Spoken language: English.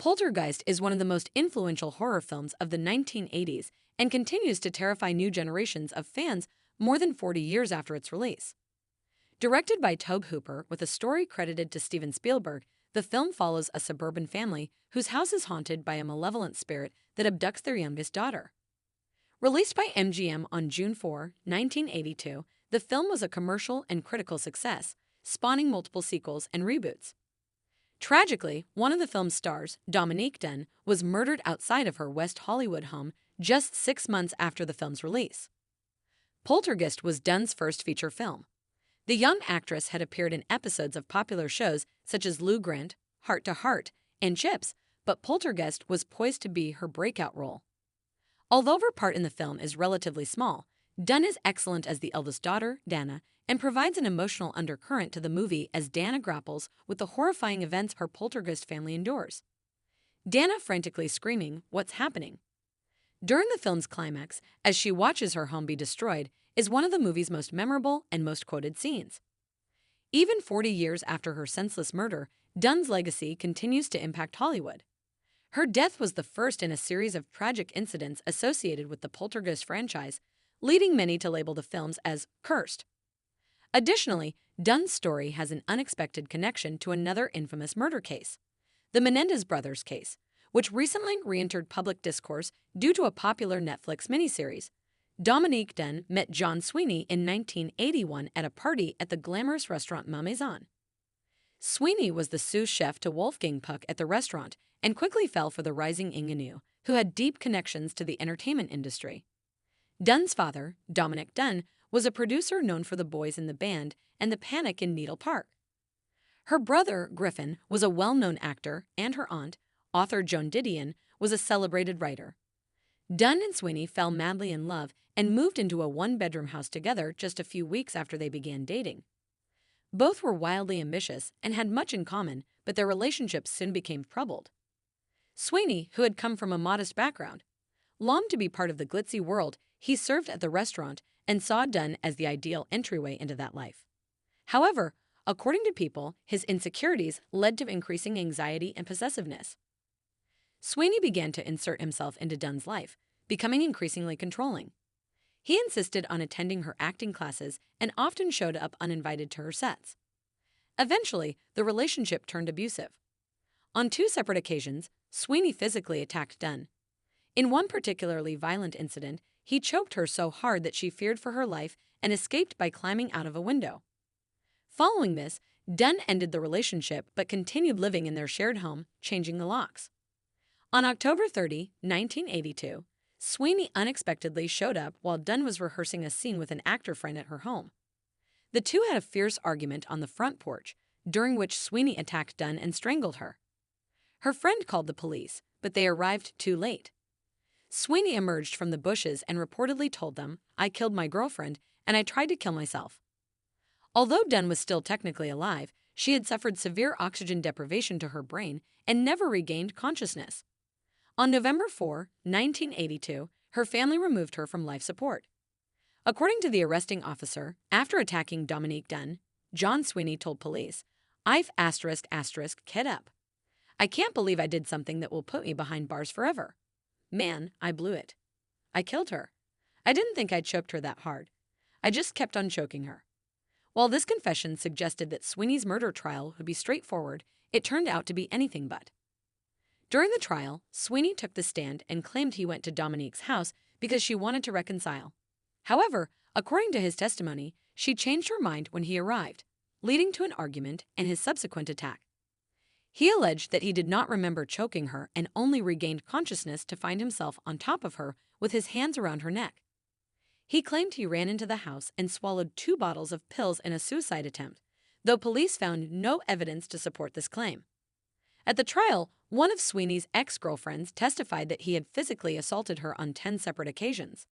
Poltergeist is one of the most influential horror films of the 1980s and continues to terrify new generations of fans more than 40 years after its release. Directed by Tobe Hooper with a story credited to Steven Spielberg, the film follows a suburban family whose house is haunted by a malevolent spirit that abducts their youngest daughter. Released by MGM on June 4, 1982, the film was a commercial and critical success, spawning multiple sequels and reboots. Tragically, one of the film's stars, Dominique Dunne, was murdered outside of her West Hollywood home just 6 months after the film's release. Poltergeist was Dunne's first feature film. The young actress had appeared in episodes of popular shows such as Lou Grant, Heart to Heart, and Chips, but Poltergeist was poised to be her breakout role. Although her part in the film is relatively small, Dunne is excellent as the eldest daughter, Dana, and provides an emotional undercurrent to the movie as Dana grapples with the horrifying events her poltergeist family endures. Dana frantically screaming, "What's happening?" During the film's climax, as she watches her home be destroyed, is one of the movie's most memorable and most quoted scenes. Even 40 years after her senseless murder, Dunne's legacy continues to impact Hollywood. Her death was the first in a series of tragic incidents associated with the Poltergeist franchise, leading many to label the films as cursed. Additionally, Dunne's story has an unexpected connection to another infamous murder case, the Menendez brothers case, which recently re-entered public discourse due to a popular Netflix miniseries. Dominique Dunne met John Sweeney in 1981 at a party at the glamorous restaurant Ma Maison. Sweeney was the sous chef to Wolfgang Puck at the restaurant and quickly fell for the rising ingenue, who had deep connections to the entertainment industry. Dunne's father, Dominique Dunne, was a producer known for The Boys in the Band and The Panic in Needle Park. Her brother, Griffin, was a well-known actor, and her aunt, author Joan Didion, was a celebrated writer. Dunne and Sweeney fell madly in love and moved into a one-bedroom house together just a few weeks after they began dating. Both were wildly ambitious and had much in common, but their relationship soon became troubled. Sweeney, who had come from a modest background, longed to be part of the glitzy world. He served at the restaurant and saw Dunne as the ideal entryway into that life. However, according to People, his insecurities led to increasing anxiety and possessiveness. Sweeney began to insert himself into Dunne's life, becoming increasingly controlling. He insisted on attending her acting classes and often showed up uninvited to her sets. Eventually, the relationship turned abusive. On 2 separate occasions, Sweeney physically attacked Dunne. In one particularly violent incident, he choked her so hard that she feared for her life and escaped by climbing out of a window. Following this, Dunne ended the relationship but continued living in their shared home, changing the locks. On October 30, 1982, Sweeney unexpectedly showed up while Dunne was rehearsing a scene with an actor friend at her home. The two had a fierce argument on the front porch, during which Sweeney attacked Dunne and strangled her. Her friend called the police, but they arrived too late. Sweeney emerged from the bushes and reportedly told them, "I killed my girlfriend, and I tried to kill myself." Although Dunne was still technically alive, she had suffered severe oxygen deprivation to her brain and never regained consciousness. On November 4, 1982, her family removed her from life support. According to the arresting officer, after attacking Dominique Dunne, John Sweeney told police, "I've kid up. I can't believe I did something that will put me behind bars forever. Man, I blew it. I killed her. I didn't think I choked her that hard. I just kept on choking her." While this confession suggested that Sweeney's murder trial would be straightforward, it turned out to be anything but. During the trial, Sweeney took the stand and claimed he went to Dominique's house because she wanted to reconcile. However, according to his testimony, she changed her mind when he arrived, leading to an argument and his subsequent attack. He alleged that he did not remember choking her and only regained consciousness to find himself on top of her with his hands around her neck. He claimed he ran into the house and swallowed 2 bottles of pills in a suicide attempt, though police found no evidence to support this claim. At the trial, one of Sweeney's ex-girlfriends testified that he had physically assaulted her on 10 separate occasions.